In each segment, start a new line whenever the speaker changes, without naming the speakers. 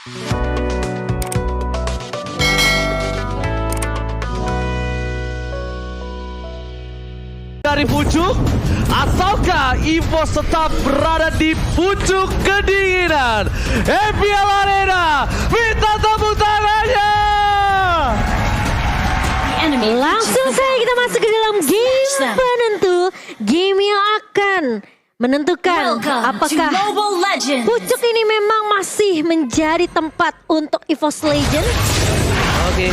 Dari pucuk, ataukah EVOS tetap berada di pucuk kedinginan? MPL Arena, minta tepuk tangannya!
Langsung saja kita masuk ke dalam game penentu. Game yang akan menentukan apakah pucuk ini memang masih menjadi tempat untuk EVOS Legends.
Oke.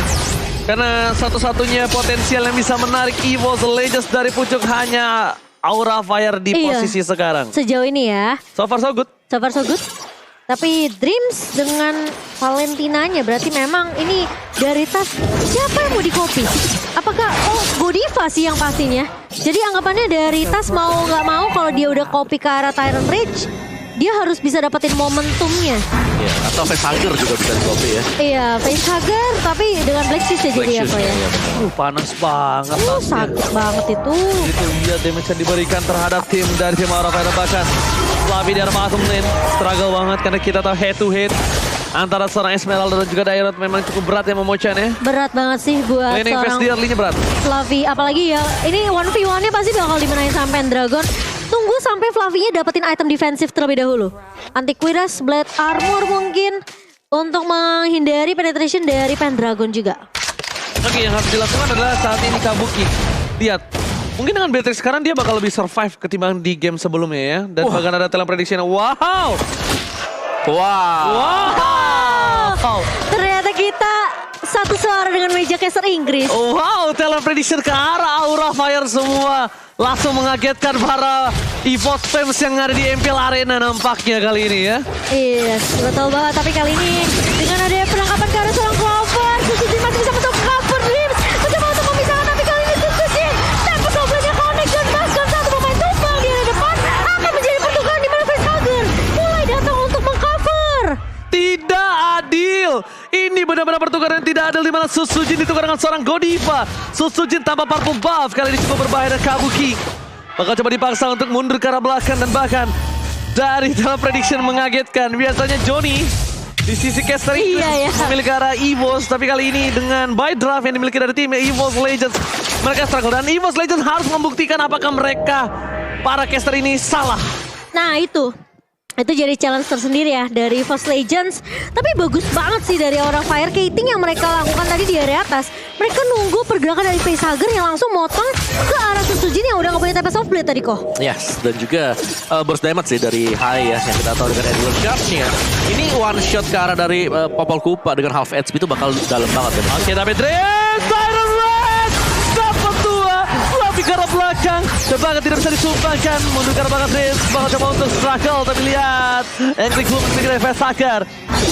Karena satu-satunya potensial yang bisa menarik EVOS Legends dari pucuk hanya Aura Fire di posisi sekarang.
Sejauh ini ya.
So far so good.
So far so good. Tapi Dreams dengan Valentinanya berarti memang ini dari tas siapa yang mau di-copy? Apakah Godiva sih yang pastinya? Jadi anggapannya dari tas mau nggak mau kalau dia udah copy ke arah Tyrant Rage, dia harus bisa dapetin momentumnya.
Iya, atau Facehugger juga bisa di-copy ya.
Iya, Facehugger tapi dengan Black Shield ya jadi apa ya?
Panas banget.
Sakit banget itu.
Itu dia damage yang diberikan terhadap tim dari tim Aura Fire. Bahkan Flavi dari bottom lane struggle banget karena kita tahu head to head antara seorang Esmeralda dan juga Dairot memang cukup berat ya Momochan ya.
Berat banget sih buat
laning
seorang
phase early-nya berat.
Flavi, apalagi ya ini 1v1-nya pasti bakal dimenain sama Pendragon. Tunggu sampai Flavinya dapetin item defensif terlebih dahulu. Antiquitas, Blade Armor mungkin untuk menghindari penetration dari Pendragon juga.
Oke, yang harus dilakukan adalah saat ini Kabuki. Lihat, mungkin dengan Beatrix sekarang dia bakal lebih survive ketimbang di game sebelumnya ya. Dan bahkan ada talent prediction. Wow!
Ternyata kita satu suara dengan meja caster Inggris.
Wow, talent prediction ke arah Aura Fire semua. Langsung mengagetkan para EVOS fans yang ada di MPL Arena nampaknya kali ini ya.
Iya, betul banget. Tapi kali ini dengan ada penangkapan ke arah seorang Clover, Susujin masih bisa untuk cover Dreams. Mencoba untuk memisahkan, tapi kali ini Susujin tanpa goblenya connect dan bahkan satu pemain tumpang di arah depan akan menjadi pertukaran di mana Facehugger mulai datang untuk mengcover.
Tidak adil. Ini benar-benar pertukaran yang tidak adil di mana Susujin ditukar dengan seorang Godiva. Susujin tanpa purple buff kali ini cukup berbahaya dan Kabuki bakal coba dipaksa untuk mundur ke arah belakang dan bahkan dari dalam prediction mengagetkan. Biasanya Johnny di sisi caster Inggris memiliki arah EVOS, tapi kali ini dengan buy draft yang dimiliki dari tim EVOS Legends mereka struggle dan EVOS Legends harus membuktikan apakah mereka para caster ini salah.
Nah itu jadi challenge tersendiri ya dari EVOS Legends. Tapi bagus banget sih dari Aura Fire Kating yang mereka lakukan tadi di area atas. Mereka nunggu pergerakan dari Facehugger yang langsung motong ke arah Susujin yang udah gak punya TP soft blade tadi kok.
Yes, dan juga burst damage sih dari Hai ya yang kita tahu dengan Edward Shot-nya. Ini one shot ke arah dari Popol Kupa dengan half HP itu bakal dalam banget.
Oke, tapi Dreams, Tyrant Rage dapat dua. Flavi ke arah belakang. Coba tidak bisa disumbangkan. Mundur ke arah belakang Dreams. Bakal coba untuk struggle. Tapi lihat. Angry Gloom memiliki dari Facehugger.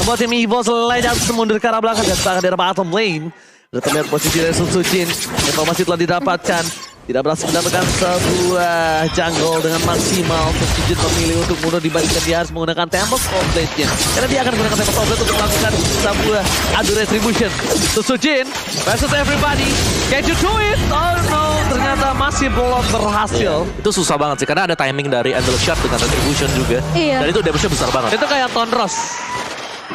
Membuat tim EVOS Legends mundur ke arah belakang. Dan bahkan dari bottom lane. Sudah terlihat posisi dari Susujin. Informasi telah didapatkan. Tidak berhasil mendapatkan sebuah jungle dengan maksimal. Susujin memilih untuk mundur dibandingkan dia harus menggunakan Tempest of Blade-nya. Karena dia akan menggunakan Tempest of Blade untuk melakukan sebuah adu retribution. Susujin versus everybody. Can you do it? Oh no, ternyata masih belum berhasil.
Itu susah banget sih karena ada timing dari Angel Shot dengan retribution juga.
Iya.
Dan itu damage-nya besar banget.
Itu kayak Tonros.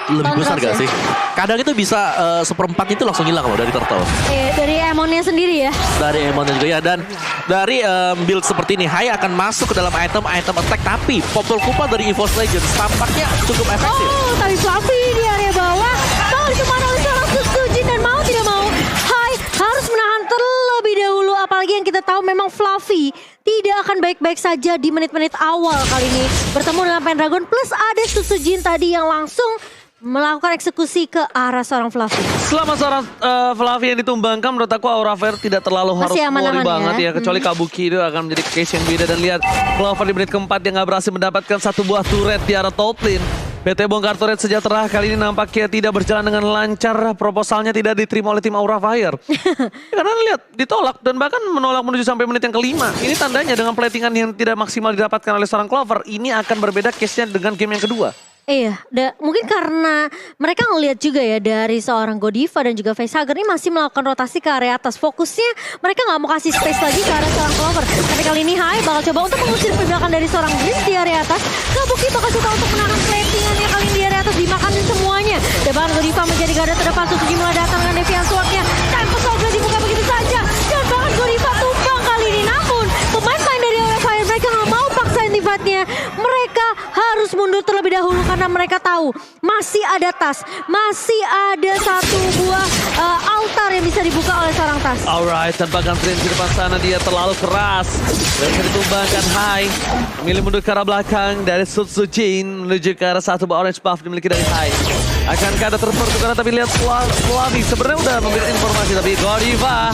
Lebih besar gak sih? Kadang itu bisa seperempat itu langsung hilang loh dari turtle.
Dari Emonnya sendiri ya.
Dari Emonnya juga ya. Dan dari build seperti ini, Hai akan masuk ke dalam item attack. Tapi Popol Kupa dari EVOS Legends tampaknya cukup efektif.
Tapi Fluffy di area bawah tahu kemana oleh seorang Susujin dan mau tidak mau Hai harus menahan terlebih dahulu. Apalagi yang kita tahu memang Fluffy tidak akan baik-baik saja di menit-menit awal kali ini. Bertemu dengan Pendragon plus ada Susujin tadi yang langsung melakukan eksekusi ke arah seorang Fluffy.
Selama seorang Fluffy yang ditumbangkan, menurut aku Aura Fire tidak terlalu harus worry banget ya. Kecuali Kabuki itu akan menjadi case yang beda. Dan lihat Clover di menit keempat yang gak berhasil mendapatkan satu buah turret di arah top lane. PT Bongkar Turret Sejahtera kali ini nampaknya tidak berjalan dengan lancar. Proposalnya tidak diterima oleh tim Aura Fire. Karena lihat ditolak dan bahkan menolak menuju sampai menit yang kelima. Ini tandanya dengan platingan yang tidak maksimal didapatkan oleh seorang Clover. Ini akan berbeda case-nya dengan game yang kedua.
Iya, mungkin karena mereka ngelihat juga ya dari seorang Godiva dan juga Facehugger ini masih melakukan rotasi ke area atas. Fokusnya mereka nggak mau kasih space lagi ke arah seorang Clover. Tapi kali ini Hai bakal coba untuk mengusir pergerakan dari seorang Dreams di area atas. Kabuki bakal coba untuk menahan platingan yang kali ini di area atas dimakanin semuanya. karena mereka tahu masih ada tas, masih ada satu buah altar yang bisa dibuka oleh seorang tas.
Alright, tembakan Dream di depan sana dia terlalu keras. Dan bisa ditumbangkan Hai. Milih mundur ke arah belakang dari Sutsujin menuju ke arah satu buah orange buff dimiliki dari Hai. Akankah ada pertukaran tapi lihat Flavi sebenarnya udah memberikan informasi tapi Godiva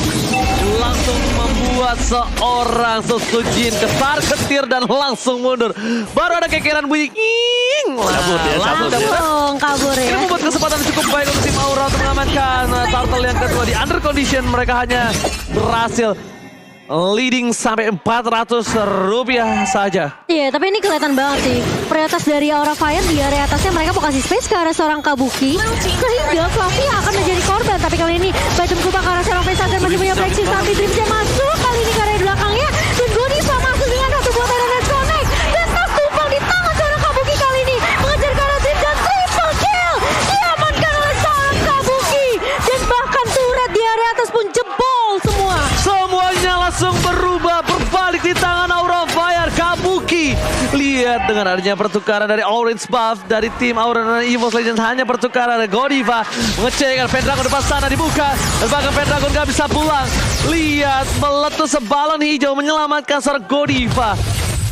langsung membuat seorang Sutsujin ketar-ketir dan langsung mundur. Baru ada kekeran bunyi king.
Kabur dia, kabur dia.
Langsung kabur
Ini
ya.
membuat kesempatan cukup baik untuk tim Aura untuk mengamankan turtle yang kedua di under condition. Mereka hanya berhasil leading sampai 400 rupiah saja.
Iya, tapi ini kelihatan banget sih. Prioritas dari Aura Fire di area atasnya mereka mau kasih space ke arah seorang Kabuki. Sehingga Fluffy akan menjadi korban. Tapi kali ini Bajum Kupa ke arah seorang Facehagen masih punya Flexi. Tapi Dreamsnya masuk. Kali ini ke area belakangnya. Dan Godiva masuk dengan satu buah Tyrant Connect. Dan tas tumpang di tangan seorang Kabuki kali ini. Mengejar ke arah Dream dan triple kill. Diamankan oleh seorang Kabuki. Dan bahkan turret di area atas pun jebol semua.
Semuanya langsung berubah, berbalik di tangan Aura Fire. Kabuki, lihat dengan adanya pertukaran dari Orange Buff dari tim Aura dan EVOS Legends, hanya pertukaran dari Godiva mengecek Pendragon depan sana dibuka dan bahkan Pendragon gak bisa pulang. Lihat meletus sebalon hijau menyelamatkan seorang Godiva.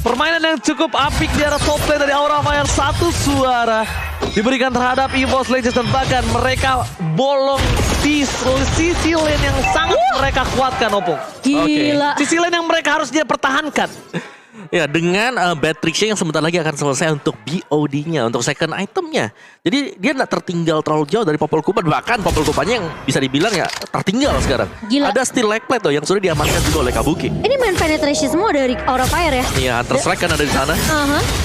Permainan yang cukup apik di arah top lane dari Aura Fire. Satu suara diberikan terhadap EVOS Legends dan bahkan mereka bolong di sisi lane yang sangat mereka kuatkan, Opung.
Gila.
Sisi lane yang mereka harusnya pertahankan.
Ya, dengan bad tricksnya yang sebentar lagi akan selesai untuk BOD-nya, untuk second itemnya. Jadi dia nggak tertinggal terlalu jauh dari Popol Kupa, bahkan Popol Kupanya yang bisa dibilang ya tertinggal sekarang.
Gila.
Ada Steel Leg Plate tuh yang sudah diamankan juga oleh Kabuki.
Ini main penetration semua dari Aura Fire ya?
Iya, Hunter Strike kan ada di sana.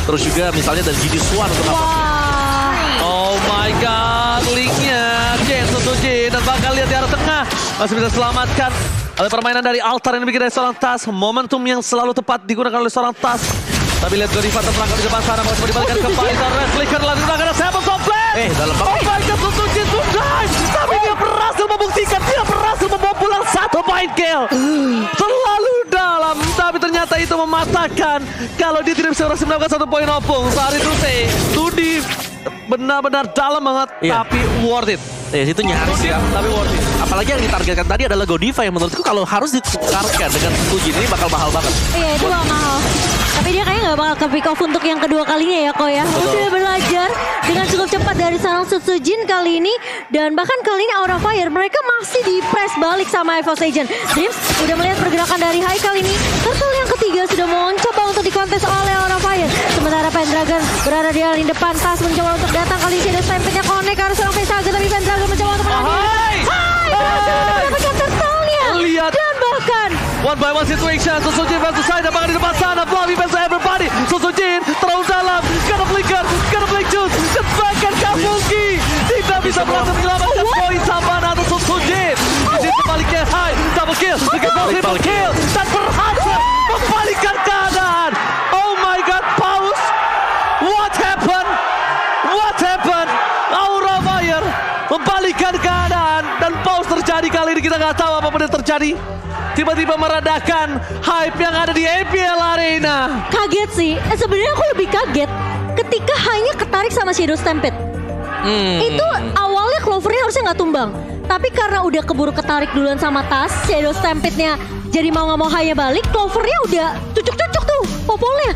Terus juga misalnya dari GD Swan untuk apa?
Wah.
Oh my god, linknya Jens untuk Jin dan bakal lihat di arah tengah masih bisa selamatkan oleh permainan dari altar yang dibikin dari seorang tas. Momentum yang selalu tepat digunakan oleh seorang tas. Tapi lihat Godiva terperangkap di depan sana, mau dibalikan ke Python. Red Flicker lagi digunakan siapa komplain?
Dalam
Oh my god, untuk Jin to dive. Tapi dia berhasil membuktikan, dia berhasil membawa pulang satu point kill. Terlalu dalam, tapi ternyata itu mematahkan. Kalau dia tidak bisa berhasil mendapatkan satu poin Opung. Saat itu Tudi benar-benar dalam banget, tapi worth it.
Itu nyaris ya.
Tapi worth it.
Apalagi yang ditargetkan tadi adalah Godiva yang menurutku kalau harus ditukarkan dengan Sutsujin ini bakal mahal banget.
Iya, itu bakal mahal. Tapi dia kayaknya gak bakal ke pick off untuk yang kedua kalinya ya, Ko ya. Udah belajar dengan cukup cepat dari seorang Sutsujin kali ini. Dan bahkan kali ini Aura Fire, mereka masih di press balik sama EVOS Legends. Dreams udah melihat pergerakan dari Hai kali ini. Turtle yang ketiga sudah mau mencoba untuk dikontes oleh Aura Fire. Sementara Pendragon berada di paling depan. Tas mencoba untuk datang, kali ini ada Stampede-nya connect ke arah seorang Facehagen. Tapi Pendragon mencoba untuk menang.
Hai!
Berhasil mendapatkan turtle-nya.
Lihat.
Dan bahkan
One by one situation, Sutsujin versus Sai, bahkan di depan sana, Flavi versus everybody. Sutsujin terlalu dalam, gonna blink juice, dan bahkan Kabuki tidak bisa berhasil menyelamatkan poin Savannah atau Sutsujin. Di sisi sebaliknya Hai, double kill, triple kill, dan berhasil membalikkan keadaan. Oh my god, pause. What happened? Aura Fire membalikkan keadaan dan pause terjadi kali ini, kita nggak tahu apa yang terjadi. Tiba-tiba meredakan hype yang ada di APL Arena.
Kaget sih. Sebenarnya aku lebih kaget ketika hanya ketarik sama Shadow Stampede. Itu awalnya Clover-nya harusnya nggak tumbang. Tapi karena udah keburu ketarik duluan sama tas, Shadow Stampede-nya jadi mau nggak mau hanya balik, Clover-nya udah cucuk-cucuk tuh popolnya.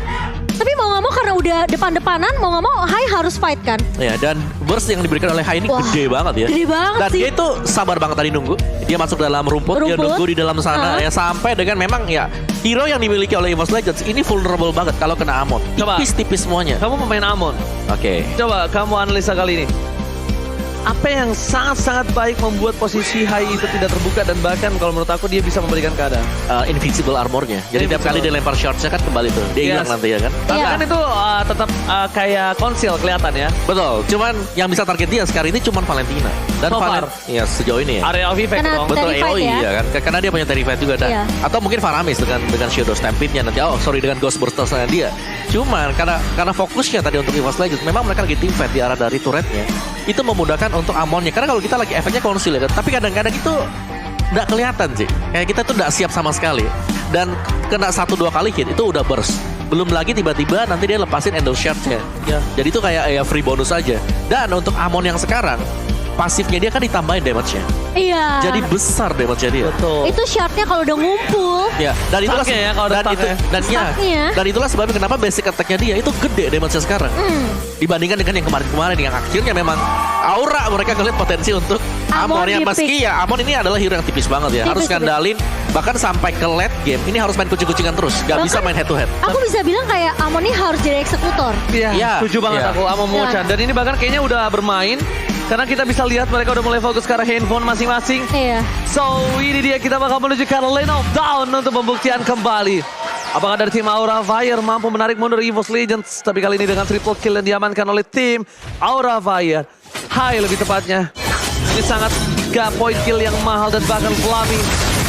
Tapi mau nggak mau karena udah depan-depanan, mau nggak mau Hai harus fight kan.
Ya, dan burst yang diberikan oleh Hai ini gede banget ya.
Gede banget
dan
sih.
dia itu sabar banget tadi nunggu. Dia masuk dalam rumput, dia nunggu di dalam sana ya sampai dengan memang ya hero yang dimiliki oleh EVOS Legends ini vulnerable banget kalau kena Amon.
Coba.
Tipis-tipis semuanya.
Kamu pemain Amon.
Oke.
Coba kamu analisa kali ini. Apa yang sangat-sangat baik membuat posisi Hai itu tidak terbuka dan bahkan kalau menurut aku dia bisa memberikan keadaan.
Invincible armornya. Jadi tiap kali dia lempar shortsnya kan kembali tuh. Dia hilang nanti ya kan.
Tapi kan itu tetap kayak konsil kelihatan ya.
Betul. Cuman yang bisa target dia sekarang ini cuman Valentina. Dan
So far.
ya sejauh ini ya.
Area of effect
Karena
dong.
Betul,
Terrified
oh
ya.
iya kan. Karena dia punya Terrified juga dan
Iya.
atau mungkin Faramis dengan Shadow Stampede-nya nanti. Dengan Ghost Bursters-nya dia. Cuman karena fokusnya tadi untuk EVOS Legends memang mereka lagi team fight di arah dari turretnya. Itu memudahkan untuk Amonnya. Karena kalau kita lagi efeknya konsil ya kan. Tapi kadang-kadang itu nggak kelihatan sih. Kayak kita tuh nggak siap sama sekali. Dan kena 1-2 kali hit itu udah burst. Belum lagi tiba-tiba nanti dia lepasin Endo Shard-nya.
Ya.
Jadi itu kayak ya free bonus aja. Dan untuk Amon yang sekarang, pasifnya dia kan ditambahin damage-nya.
Iya.
Jadi besar damage-nya dia.
Betul.
Itu shardnya kalau udah ngumpul.
Ya, dan itulah
Stuck-nya ya kalau ada
Stuck-nya.
dan itulah sebabnya kenapa basic attack-nya dia itu gede damage-nya sekarang. Dibandingkan dengan yang kemarin-kemarin yang akhirnya memang aura mereka ngeliat potensi untuk
Amon
Amon ya,
di-pick.
meski ya Amon ini adalah hero yang tipis banget ya. Harus
Tipis.
skandalin bahkan sampai ke late game ini harus main kucing-kucingan terus. Gak
Bahkan-
bisa main head to head.
Aku bisa bilang kayak Amon ini harus jadi eksekutor.
Iya,
Iya,
setuju banget
iya.
aku sama Mo-chan. Dan ini bahkan kayaknya udah bermain. Karena kita bisa lihat mereka udah mulai fokus ke arah handphone masing-masing.
Iya.
So, ini dia kita bakal menuju ke arah lane of down untuk pembuktian kembali. Apakah dari tim Aura Fire mampu menarik mundur EVOS Legends? Tapi kali ini dengan triple kill yang diamankan oleh tim Aura Fire. Hai lebih tepatnya. Ini sangat 3 point kill yang mahal dan bahkan Flammy.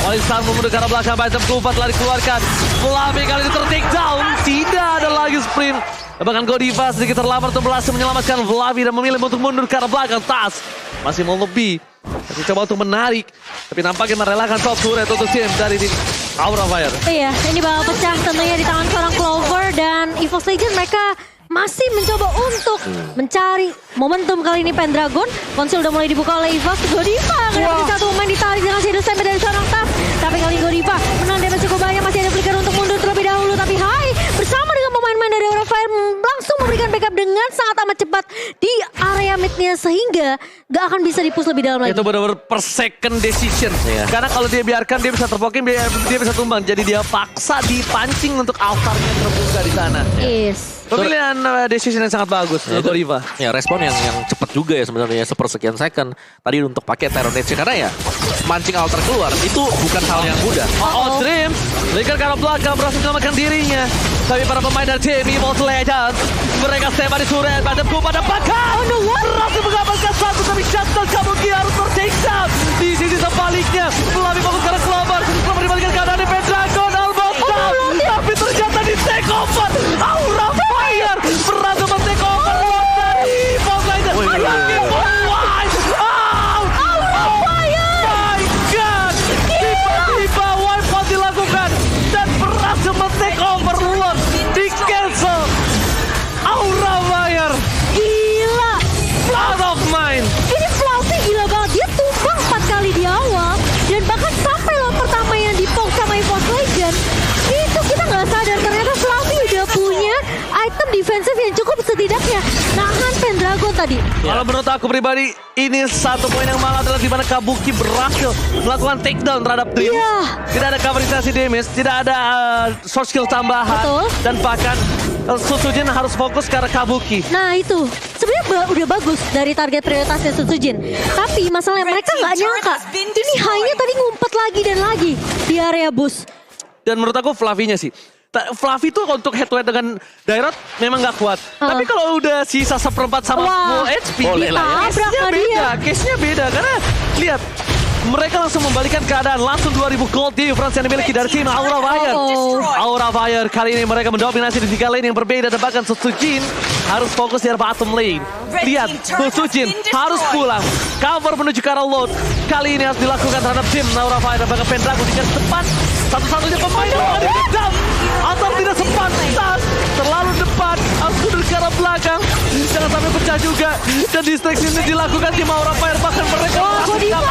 Oleh sang memundur ke arah belakang, Bicep Kufa telah dikeluarkan. Flammy kali ini ter-take down. Tidak ada lagi sprint. Bahkan Godiva sedikit terlambat untuk berhasil menyelamatkan Flammy dan memilih untuk mundur ke arah belakang. Tas masih mau lebih. Masih coba untuk menarik. Tapi nampaknya merelakan top turret untuk tim dari tim Aura Fire.
Iya, ini bakal pecah tentunya di tangan seorang Clover dan EVOS Legends mereka masih mencoba untuk mencari momentum kali ini Pendragon. Konsil udah mulai dibuka oleh EVOS. Godiva ngeliatin satu pemain ditarik dengan Shadow Stamp dari seorang Tas. Tapi kali ini Godiva menang damage cukup banyak. Masih ada flicker untuk mundur terlebih dahulu. Tapi Hai bersama dengan pemain-pemain dari Aura Fire langsung memberikan backup dengan sangat amat cepat di area midnya sehingga gak akan bisa di-push lebih dalam lagi.
Itu benar-benar per second decision.
Iya.
Karena kalau dia biarkan dia bisa terpokin, dia bisa tumbang. Jadi dia paksa dipancing untuk altarnya terbuka di sana.
Yes.
Pemilihan decision yang sangat bagus
Ya,
untuk Godiva.
Ya respon yang cepat juga ya sebenarnya sepersekian second tadi untuk pakai Terror Nage karena ya mancing altar keluar itu bukan hal yang mudah.
Oh, Dreams. Liker ke arah belakang berhasil menyelamatkan dirinya. Tapi para pemain dari tim EVOS Legends mereka step di turret. Bicep Kufa ada bakal. Berhasil mengamankan satu tapi Shutdown Kabuki harus ter-take down. Di sisi sebaliknya Flammy fokus ke arah Clover. Clover dibalikan keadaan di Pendragon. Almost down. Tapi ternyata di take over. Aura Fire berhasil men-take over dari EVOS Legends.
Woi, woi, woi.
Aura Fire. My God. Tiba-tiba wipe out dilakukan dan berhasil men-take over Lord. Di cancel. Aura Fire.
Gila.
Out of mind.
Ini Fluffy gila banget. Dia tumbang 4 kali di awal. Dan bahkan sampai lawan pertama yang di-poke sama EVOS Legends. Itu kita nggak sadar. Ternyata Fluffy udah punya item defensif yang cukup setidaknya nahan Pendragon tadi.
Kalau menurut aku pribadi, ini satu poin yang mahal adalah di mana Kabuki berhasil melakukan takedown terhadap Dreams.
Iya.
Tidak ada coverisasi damage, tidak ada short skill tambahan.
Betul.
Dan bahkan Sutsujin harus fokus ke arah Kabuki.
Nah itu sebenarnya udah bagus dari target prioritasnya Sutsujin. Tapi masalahnya mereka nggak nyangka ini hanya tadi ngumpet lagi dan lagi di area bus.
Dan menurut aku Fluffy-nya sih. Fluffy tuh untuk head to head dengan Dairot memang gak kuat. Tapi kalau udah sisa seperempat sama
Wah.
full HP,
Boleh lah ya.
case-nya
Tabrak
beda.
dia.
Case-nya beda karena lihat mereka langsung membalikan keadaan. Langsung 2000 gold difference yang dimiliki dari tim Aura Fire.
Oh.
Aura Fire kali ini mereka mendominasi di 3 lane yang berbeda. Dan bahkan Sutsujin harus fokus di bottom lane. Lihat, Sutsujin harus pulang. Cover menuju ke arah Lord. Kali ini harus dilakukan terhadap tim Aura Fire. Dan bahkan Pendragon di garis depan. Satu-satunya pemain yang ada di depan. Atau tidak sempat. Terlalu depan. Harus mundur ke arah belakang. Jangan sampai pecah juga. Dan distraksi ini dilakukan tim Aura Fire. Bahkan mereka berhasil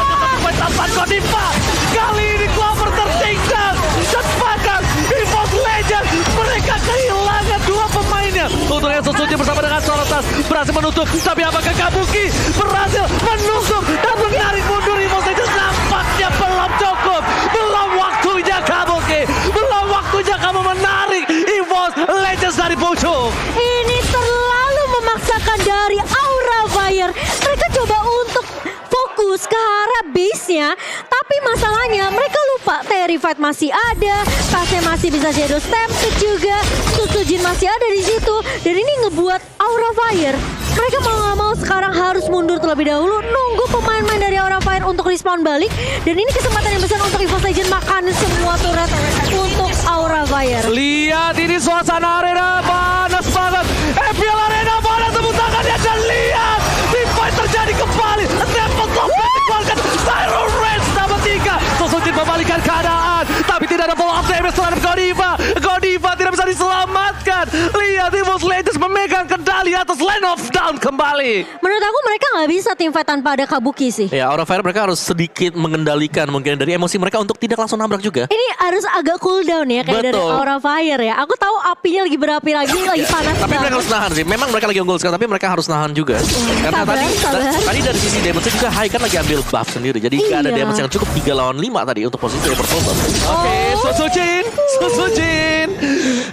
mendapatkan Godiva. Kali ini Clover ter-take down. Dan bahkan EVOS Legends mereka kehilangan 2 pemainnya. Untuk yang Sutsujin bersama dengan Sorotas berhasil menutup. Tapi apakah Kabuki berhasil menutup dan menarik mundur EVOS Legends? Nampaknya belum cukup. Belum waktunya Kabuki. Belum waktunya kamu menarik EVOS Legends dari pucuk.
Ini terlalu memaksakan dari Aura Fire. Mereka coba untuk fokus ke arah base-nya. Tapi masalahnya mereka lupa Terrified masih ada. Tasnya masih bisa Shadow Stampede juga. Sutsujin masih ada di situ. Dan ini ngebuat Aura Fire mereka mau nggak mau sekarang harus mundur terlebih dahulu. Nunggu pemain-pemain dari Aura Fire untuk respawn balik. Dan ini kesempatan yang besar untuk EVOS Legends makan semua turret untuk Aura Fire.
Lihat ini suasana arena panas banget. FPL Arena panas tepuk tangannya dan lihat big fight terjadi kembali. Temple Clover dikeluarkan Tyro Rage nama 3. Sutsujin membalikan keadaan tapi tidak ada follow up damage terhadap Godiva. Godiva tidak bisa diselamatkan. Lihat Evos Legends memegang kendali atas Land of Down kembali.
Menurut aku mereka nggak bisa tim fight tanpa ada Kabuki sih.
Ya, Aura Fire mereka harus sedikit mengendalikan mungkin dari emosi mereka untuk tidak langsung nabrak juga.
Ini harus agak cooldown ya kayak dari
Betul.
Aura Fire ya. Aku tahu apinya lagi berapi lagi panas
Tapi mereka
banget.
harus nahan sih. Memang mereka lagi unggul sekarang, tapi mereka harus nahan juga. Karena
sabar, sabar.
tadi dari sisi damage juga Hai kan lagi ambil buff sendiri. Jadi nggak ada
Iya.
damage yang cukup 3 lawan 5 tadi untuk posisi Eversolver.
Oke, Susujin.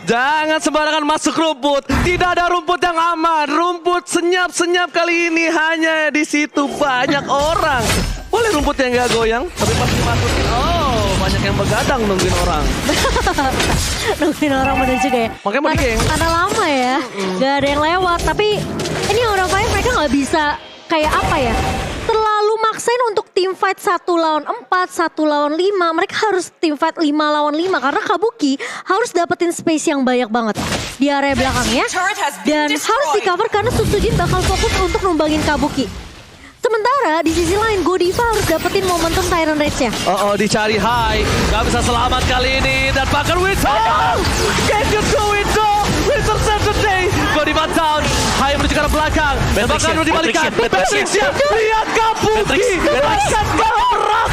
Jangan sembarangan masuk rumput. Tidak ada rumput yang aman. Rumput senyap-senyap kali ini hanya di situ banyak orang. Boleh rumput yang nggak goyang, tapi pas dimasukin, oh banyak yang begadang nungguin orang.
Nungguin orang bener juga ya.
Makanya mau digeng.
Karena lama ya, gak ada yang lewat. Tapi ini Aura Fire mereka gak bisa kayak apa ya, terlalu maksain untuk tim fight 1 lawan 4, 1 lawan 5. Mereka harus tim fight 5 lawan 5 karena Kabuki harus dapetin space yang banyak banget di area belakangnya. Dan harus di cover karena Susujin bakal fokus untuk numbangin Kabuki. Sementara di sisi lain Godiva harus dapetin momentum Tyrant Rage-nya.
Oh, dicari Hai. Gak bisa selamat kali ini. Dan bahkan Winter. Can you do it though? Winter Saturday. Godiva down. Hai menuju ke arah belakang. Dan bahkan
Matrix
dibalikan.
ya, Matrix ya.
Matrix ya. Lihat Kabuki.
Matrix.
Akan berperang